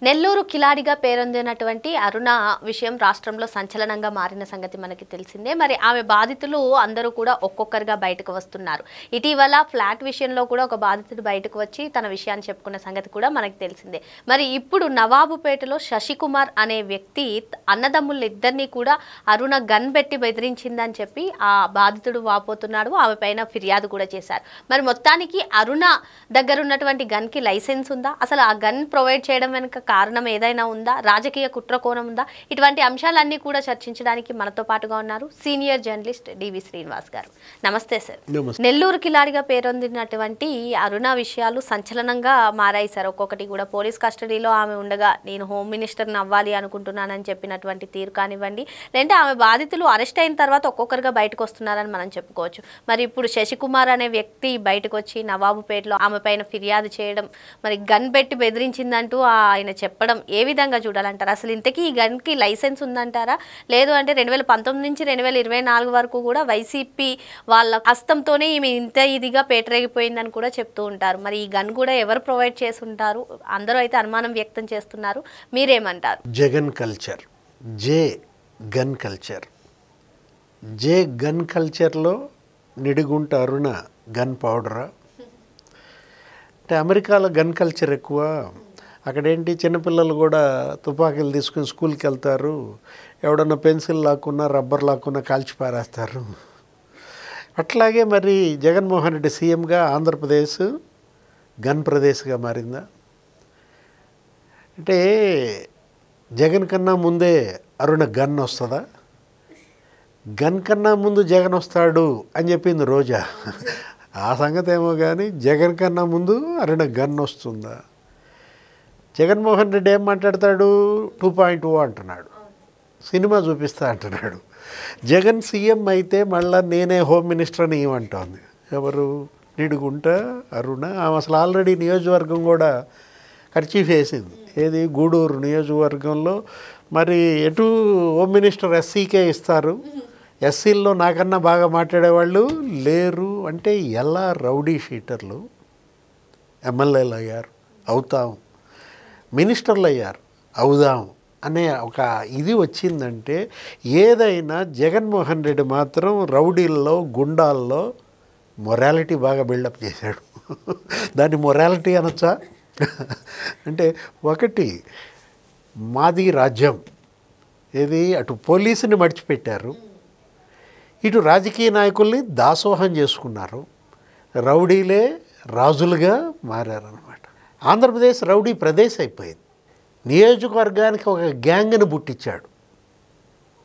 నెల్లూరు కిలాడిగా పేరొందినటువంటి అరుణ విషయం రాష్ట్రంలో సంచలనంగా మారిన సంగతి మనకి తెలిసిందే. మరి ఆమె బాధితులు అందరూ కూడా ఒక్కొక్కరుగా బయటకు వస్తున్నారు. ఇటీవల ఫ్లాట్ విషయంలో కూడా ఒక బాధితుడు బయటకు వచ్చి తన విషయాన్ని చెప్పుకున్న సంగతి కూడా మనకి తెలిసిందే. మరి ఇప్పుడు నవాబుపేటలో శశికుమార్ అనే వ్యక్తి అన్నదమ్ములిద్దరినీ కూడా అరుణ గన్ పెట్టి బెదిరించిందని చెప్పి ఆ బాధితుడు వాపోతున్నాడు. ఆమె పైన ఫిర్యాదు కూడా చేశారు. మరి మొత్తానికి అరుణ దగ్గర ఉన్నటువంటి గన్కి లైసెన్స్ ఉందా? అసలు ఆ గన్ ప్రొవైడ్ చేయడం వెనుక కారణం ఏదైనా ఉందా? రాజకీయ కుట్ర కోణం ఉందా? ఇటువంటి అంశాలన్నీ కూడా చర్చించడానికి మనతో పాటుగా ఉన్నారు సీనియర్ జర్నలిస్ట్ డివి శ్రీనివాస్ గారు. నమస్తే సార్. నెల్లూరు కిలాడిగా పేరొందినటువంటి అరుణ విషయాలు సంచలనంగా మారాయి సార్. ఒక్కొక్కటి కూడా పోలీస్ కస్టడీలో ఆమె ఉండగా నేను హోమ్ మినిస్టర్ని అవ్వాలి అనుకుంటున్నానని చెప్పినటువంటి తీరు కానివ్వండి, లేదంటే ఆమె బాధితులు అరెస్ట్ అయిన తర్వాత ఒక్కొక్కరుగా బయటకు వస్తున్నారని మనం చెప్పుకోవచ్చు. మరి ఇప్పుడు శశికుమార్ అనే వ్యక్తి బయటకు వచ్చి నవాబుపేటలో ఆమె పైన ఫిర్యాదు చేయడం, మరి గన్ పెట్టి బెదిరించిందంటూ ఆయన చెప్పడం ఏ విధంగా చూడాలంటారు? అసలు ఇంతకీ ఈ గన్కి లైసెన్స్ ఉందంటారా? లేదు అంటే 2019 నుంచి 2024 వరకు కూడా వైసీపీ వాళ్ళ హస్తంతోనే ఈమె ఇంత ఇదిగా పేటరేగిపోయిందని కూడా చెప్తూ ఉంటారు. మరి ఈ గన్ కూడా ఎవరు ప్రొవైడ్ చేసి ఉంటారు? అందరూ అయితే అనుమానం వ్యక్తం చేస్తున్నారు. మీరేమంటారు? జగన్ కల్చర్, జే గన్ కల్చర్. జే గన్ కల్చర్లో నిడిగుంట అరుణ గన్ పౌడరా? అంటే అమెరికాలో గన్ కల్చర్ ఎక్కువ. అక్కడేంటి చిన్నపిల్లలు కూడా తుపాకీలు తీసుకుని స్కూల్కి వెళ్తారు. ఎవడన్నా పెన్సిల్ లాక్కున్నా రబ్బర్ లాక్కున్నా కాల్చి పారేస్తారు. అట్లాగే మరి జగన్మోహన్ రెడ్డి సీఎంగా ఆంధ్రప్రదేశ్ గన్ ప్రదేశ్గా మారిందా? అంటే జగన్ కన్నా ముందే అరుణ గన్ వస్తుందా? గన్ కన్నా ముందు జగన్ వస్తాడు అని చెప్పింది రోజా. ఆ సంగతి ఏమో కానీ జగన్ కన్నా ముందు అరుణ గన్ వస్తుందా? జగన్మోహన్ రెడ్డి ఏం మాట్లాడతాడు? 2.0 అంటున్నాడు, సినిమా చూపిస్తా అంటున్నాడు. జగన్ సీఎం అయితే మళ్ళీ నేనే హోమ్ మినిస్టర్ అని ఏమంటోంది. ఎవరు? నిడుగుంట అరుణ. ఆమె అసలు ఆల్రెడీ నియోజకవర్గం కూడా ఖర్చీఫ్ వేసింది. ఏది? గూడూరు నియోజకవర్గంలో. మరి ఎటు హోమ్ మినిస్టర్ ఎస్సీకే ఇస్తారు, ఎస్సీల్లో నాకన్నా బాగా మాట్లాడేవాళ్ళు లేరు. అంటే ఎలా రౌడీ షీటర్లు ఎమ్మెల్యేలు అయ్యారు, అవుతాం, మినిస్టర్లు అయ్యారు, అవుదాం అనే ఒక ఇది వచ్చిందంటే ఏదైనా జగన్మోహన్ రెడ్డి మాత్రం రౌడీల్లో గుండాల్లో మొరాలిటీ బాగా బిల్డప్ చేశాడు. దాన్ని మొరాలిటీ అనొచ్చా? అంటే ఒకటి మాది రాజ్యం, ఏది అటు పోలీసుని మడిచిపెట్టారు, ఇటు రాజకీయ నాయకుల్ని దాసోహం చేసుకున్నారు, రౌడీలే రాజులుగా మారారనమాట. ఆంధ్రప్రదేశ్ రౌడీ ప్రదేశ్ అయిపోయింది. నియోజకవర్గానికి ఒక గ్యాంగ్ని పుట్టించాడు.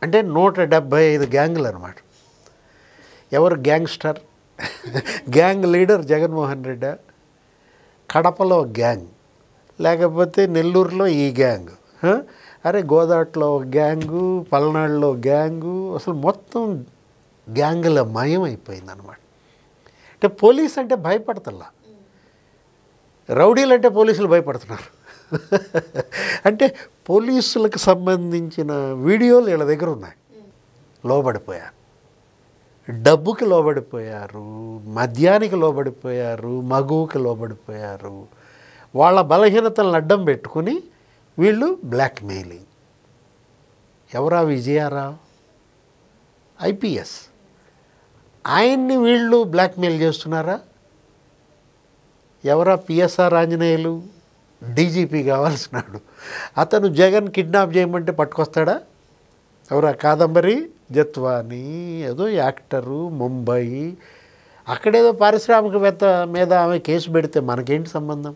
అంటే 175 గ్యాంగులు అనమాట. ఎవరు gangster? Gang leader Jaganmohan Reddy. కడపలో గ్యాంగ్, లేకపోతే నెల్లూరులో ఈ గ్యాంగ్, అరే గోదావరిలో ఒక గ్యాంగు, పల్నాడులో గ్యాంగు, అసలు మొత్తం గ్యాంగుల మయం అయిపోయింది అనమాట. అంటే పోలీస్ అంటే భయపడతల్లా, రౌడీలు అంటే పోలీసులు భయపడుతున్నారు. అంటే పోలీసులకు సంబంధించిన వీడియోలు వీళ్ళ దగ్గర ఉన్నాయి. లోబడిపోయారు, డబ్బుకి లోబడిపోయారు, మద్యానికి లోబడిపోయారు, మగువుకి లోబడిపోయారు. వాళ్ళ బలహీనతలను అడ్డం పెట్టుకుని వీళ్ళు బ్లాక్మెయిలింగ్. ఎవరా? విజయారావు ఐపీఎస్. ఆయన్ని వీళ్ళు బ్లాక్మెయిల్ చేస్తున్నారా? ఎవరా? పిఎస్ఆర్ ఆంజనేయులు డీజీపీ కావాల్సినాడు. అతను జగన్ కిడ్నాప్ చేయమంటే పట్టుకొస్తాడా? ఎవరా? కాదంబరి జత్వాని, ఏదో యాక్టరు, ముంబై. అక్కడేదో పారిశ్రామికవేత్త మీద ఆమె కేసు పెడితే మనకేంటి సంబంధం?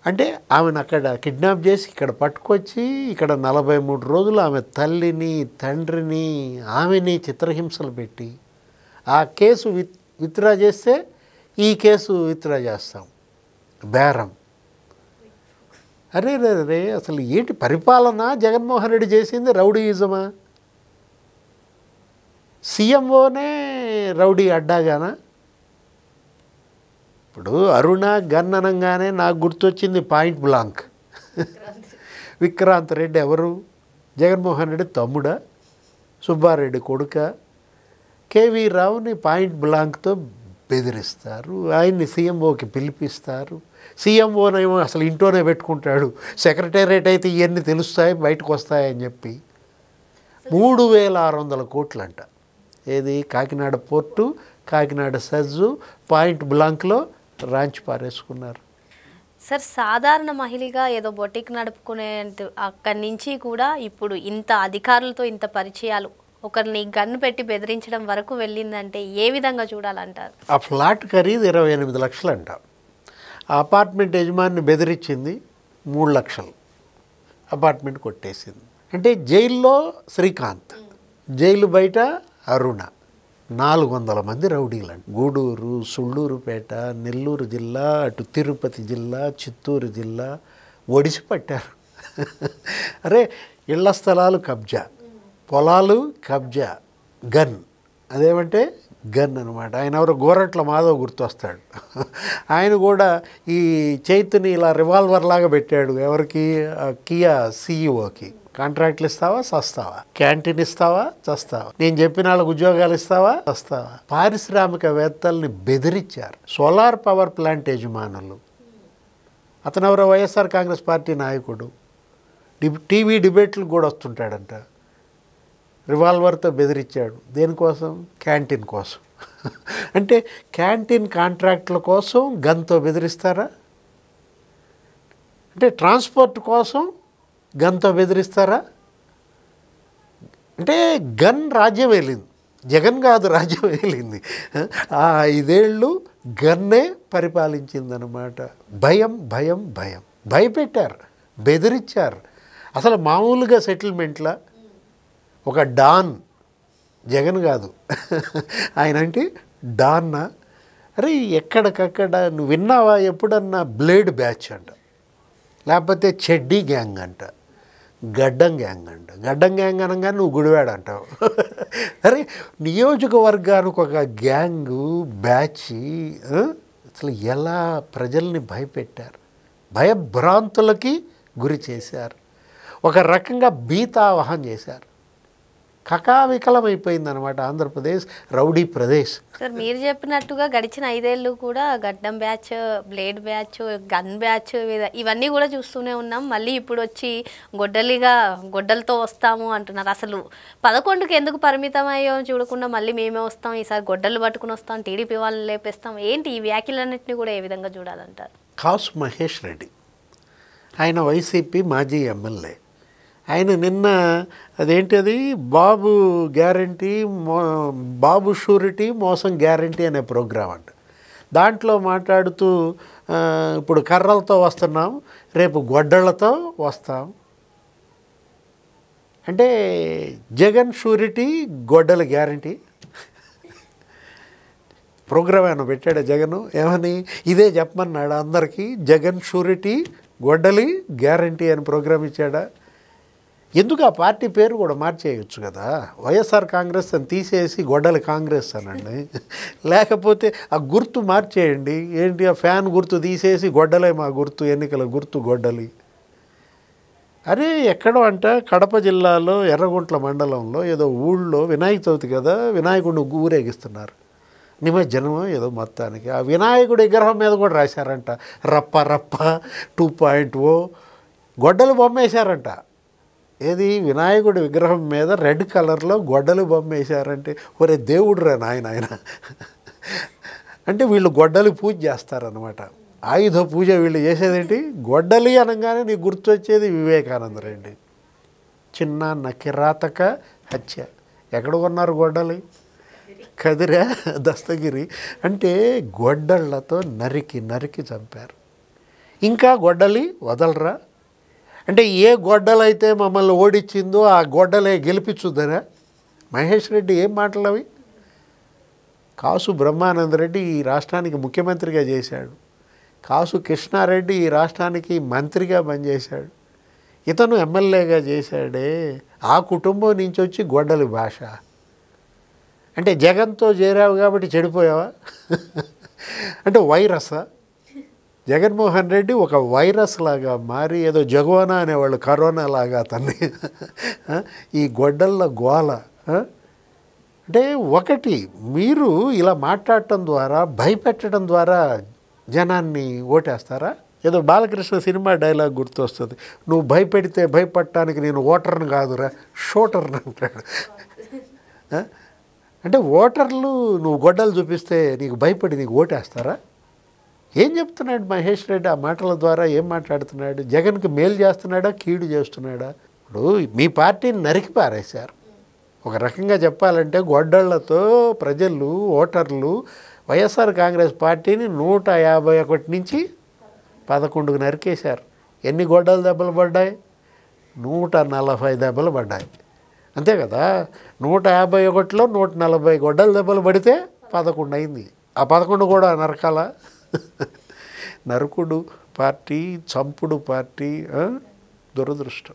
అంటే ఆమెను అక్కడ కిడ్నాప్ చేసి ఇక్కడ పట్టుకొచ్చి ఇక్కడ 43 రోజులు ఆమె తల్లిని, తండ్రిని, ఆమెని చిత్రహింసలు పెట్టి ఆ కేసు విత్డ్రా చేస్తే ఈ కేసు విత్డ్రా చేస్తాం. బేరం. అరే రే రే, అసలు ఏంటి పరిపాలన జగన్మోహన్ రెడ్డి చేసింది? రౌడీయిజమా? సీఎంఓనే రౌడీ అడ్డాగానా? ఇప్పుడు అరుణ గన్ అనగానే నాకు గుర్తొచ్చింది పాయింట్ బ్లాంక్. విక్రాంత్ రెడ్డి ఎవరు? జగన్మోహన్ రెడ్డి తమ్ముడా? సుబ్బారెడ్డి కొడుక? కేవీ రావుని పాయింట్ బ్లాంక్తో బెదిరిస్తారు, ఆయన్ని సీఎంఓకి పిలిపిస్తారు. సీఎంఓనేమో అసలు ఇంట్లోనే పెట్టుకుంటాడు, సెక్రటేరియట్ అయితే ఇవన్నీ తెలుస్తాయి బయటకు వస్తాయని చెప్పి 3600 కోట్లంట. ఏది కాకినాడ పోర్టు, కాకినాడ సజ్జు, పాయింట్ బ్లాంక్లో రాంచి పారేసుకున్నారు. సార్ సాధారణ మహిళగా ఏదో బొటిక్ నడుపుకునే అక్కడి నుంచి కూడా ఇప్పుడు ఇంత అధికారులతో ఇంత పరిచయాలు, ఒకరిని గన్ను పెట్టి బెదిరించడం వరకు వెళ్ళిందంటే ఏ విధంగా చూడాలంటారు? ఆ ఫ్లాట్ ఖరీదు 28 లక్షలంట. ఆ అపార్ట్మెంట్ యజమాని బెదిరించింది 3 లక్షలు, అపార్ట్మెంట్ కొట్టేసింది. అంటే జైల్లో శ్రీకాంత్, జైలు బయట అరుణ, 400 మంది రౌడీలంట. గూడూరు, సుళ్ళూరుపేట, నెల్లూరు జిల్లా, అటు తిరుపతి జిల్లా, చిత్తూరు జిల్లా ఒడిసి పట్టారు. అరే ఇళ్ల స్థలాలు కబ్జా, పొలాలు కబ్జా, గన్, అదేమంటే గన్ అనమాట. ఆయన ఎవరో గోరట్ల మాధవ్ గుర్తొస్తాడు. ఆయన కూడా ఈ చైతుని ఇలా రివాల్వర్ లాగా పెట్టాడు. ఎవరికి? కియా సీఈఓకి. కాంట్రాక్ట్లు ఇస్తావా చస్తావా, క్యాంటీన్ ఇస్తావా చస్తావా, నేను చెప్పిన వాళ్ళకి ఉద్యోగాలు ఇస్తావా చస్తావా. పారిశ్రామికవేత్తల్ని బెదిరించారు. సోలార్ పవర్ ప్లాంట్ యజమానులు, అతను ఎవరో వైఎస్ఆర్ కాంగ్రెస్ పార్టీ నాయకుడు, టీవీ డిబేట్లకు కూడా వస్తుంటాడంట. రివాల్వర్తో బెదిరించాడు. దేనికోసం? క్యాంటీన్ కోసం. అంటే క్యాంటీన్ కాంట్రాక్టుల కోసం గన్తో బెదిరిస్తారా? అంటే ట్రాన్స్పోర్ట్ కోసం గన్తో బెదిరిస్తారా? అంటే గన్ రాజ్యం వెళ్ళింది, జగన్ కాదు రాజ్యం వెళ్ళింది. ఆ 5 ఏళ్ళు గన్నే పరిపాలించిందనమాట. భయం భయం భయం, భయపెట్టారు, బెదిరించారు. అసలు మామూలుగా సెటిల్మెంట్లా ఒక డాన్, జగన్ కాదు ఆయన అంటే డాన్నా. అరే ఎక్కడికక్కడ నువ్వు విన్నావా ఎప్పుడన్నా? బ్లేడ్ బ్యాచ్ అంట, లేకపోతే చెడ్డీ గ్యాంగ్ అంట, గడ్డం గ్యాంగ్ అంట. గడ్డం గ్యాంగ్ అనగానే నువ్వు గుడివాడ అంటావు. అరే నియోజకవర్గానికి ఒక గ్యాంగు బ్యాచ్, అసలు ఎలా ప్రజల్ని భయపెట్టారు, భయభ్రాంతులకి గురి చేశారు, ఒక రకంగా భీతావహం చేశారు. కకావికలమైపోయిందనమాట ఆంధ్రప్రదేశ్, రౌడీ ప్రదేశ్. సార్ మీరు చెప్పినట్టుగా గడిచిన 5 ఏళ్ళు కూడా గడ్డం batch, blade batch, gun batch ఇవన్నీ కూడా చూస్తూనే ఉన్నాం. మళ్ళీ ఇప్పుడు వచ్చి గొడ్డలతో వస్తాము అంటున్నారు. అసలు 11కి ఎందుకు పరిమితం అయ్యో చూడకుండా మళ్ళీ మేమే వస్తాం, ఈసారి గొడ్డలు పట్టుకుని వస్తాం, టీడీపీ వాళ్ళని లేపేస్తాం, ఏంటి ఈ వ్యాఖ్యలన్నింటినీ కూడా ఏ విధంగా చూడాలంటారు? కాసు మహేష్ రెడ్డి, ఆయన వైసీపీ మాజీ ఎమ్మెల్యే. ఆయన నిన్న అదేంటి బాబు గ్యారంటీ, బాబు షూరిటీ, మోసం గ్యారంటీ అనే ప్రోగ్రాం అంట. దాంట్లో మాట్లాడుతూ ఇప్పుడు కర్రలతో వస్తున్నాం, రేపు గొడ్డళ్లతో వస్తాం. అంటే జగన్ షూరిటీ, గొడ్డల గ్యారంటీ ప్రోగ్రాం ఏమైనా పెట్టాడా జగన్? ఏమని ఇదే చెప్పమన్నాడు అందరికీ? జగన్ షూరిటీ, గొడ్డలి గ్యారంటీ అని ప్రోగ్రాం ఇచ్చాడా? ఎందుకు ఆ పార్టీ పేరు కూడా మార్చేయచ్చు కదా, వైఎస్ఆర్ కాంగ్రెస్ అని తీసేసి గొడ్డలి కాంగ్రెస్ అనండి, లేకపోతే ఆ గుర్తు మార్చేయండి. ఏంటి ఆ ఫ్యాన్ గుర్తు తీసేసి గొడ్డలే మా గుర్తు, ఎన్నికల గుర్తు గొడ్డలి. అరే ఎక్కడో అంట కడప జిల్లాలో ఎర్రగుంట్ల మండలంలో ఏదో ఊళ్ళో వినాయక చవితి కదా, వినాయకుడిని ఊరేగిస్తున్నారు, నిమజ్జనం ఏదో మొత్తానికి. ఆ వినాయకుడి విగ్రహం మీద కూడా రాశారంట రప్ప రప్ప 2.0 గొడ్డలు బొమ్మ వేశారంట. ఏది వినాయకుడి విగ్రహం మీద రెడ్ కలర్లో గొడ్డలు బొమ్మ వేశారంటే ఒరే దేవుడు రా ఆయన. అంటే వీళ్ళు గొడ్డలి పూజ చేస్తారనమాట, ఆయుధ పూజ వీళ్ళు చేసేదేంటి? గొడ్డలి అనగానే నీకు గుర్తొచ్చేది వివేకానంద రెడ్డి. చిన్న కిరాతక హత్య. ఎక్కడ కొన్నారు గొడ్డలి? కదిరా, దస్తగిరి. అంటే గొడ్డళ్లతో నరికి నరికి చంపారు. ఇంకా గొడ్డలి వదలరా? అంటే ఏ గొడ్డలైతే మమ్మల్ని ఓడించిందో ఆ గొడ్డలే గెలిపించుద్దనా? మహేష్ రెడ్డి ఏం మాటలు అవి? కాసు బ్రహ్మానందరెడ్డి ఈ రాష్ట్రానికి ముఖ్యమంత్రిగా చేశాడు, కాసు కృష్ణారెడ్డి ఈ రాష్ట్రానికి మంత్రిగా పనిచేశాడు, ఇతను ఎమ్మెల్యేగా చేశాడే. ఆ కుటుంబం నుంచి వచ్చి గొడ్డలి భాష అంటే జగన్తో చేరావు కాబట్టి చెడిపోయావా? అంటే వైరసా? జగన్మోహన్ రెడ్డి ఒక వైరస్ లాగా మారి ఏదో జగోనా అనేవాళ్ళు కరోనా లాగా అతన్ని ఈ గొడ్డళ్ళ గోల. అంటే ఒకటి మీరు ఇలా మాట్లాడటం ద్వారా, భయపెట్టడం ద్వారా జనాన్ని ఓటేస్తారా? ఏదో బాలకృష్ణ సినిమా డైలాగ్ గుర్తొస్తుంది, నువ్వు భయపెడితే భయపడటానికి నేను ఓటర్ని కాదురా షూటర్ని అంటాడు. అంటే ఓటర్లు నువ్వు గొడ్డలు చూపిస్తే నీకు భయపడి నీకు ఓటేస్తారా? ఏం చెప్తున్నాడు మహేష్ రెడ్డి ఆ మాటల ద్వారా? ఏం మాట్లాడుతున్నాడు? జగన్కి మేలు చేస్తున్నాడా, కీడు చేస్తున్నాడా? ఇప్పుడు మీ పార్టీని నరికి పారేశారు. ఒక రకంగా చెప్పాలంటే గొడ్డళ్లతో ప్రజలు, ఓటర్లు వైఎస్ఆర్ కాంగ్రెస్ పార్టీని 151 నుంచి 11కు నరికేశారు. ఎన్ని గొడ్డల దెబ్బలు పడ్డాయి? 140 దెబ్బలు పడ్డాయి. అంతే కదా. 151లో 140 గొడ్డల దెబ్బలు పడితే 11 అయింది. ఆ 11 కూడా నరకాల? నరుకుడు పార్టీ, చంపుడు పార్టీ, దురదృష్టం.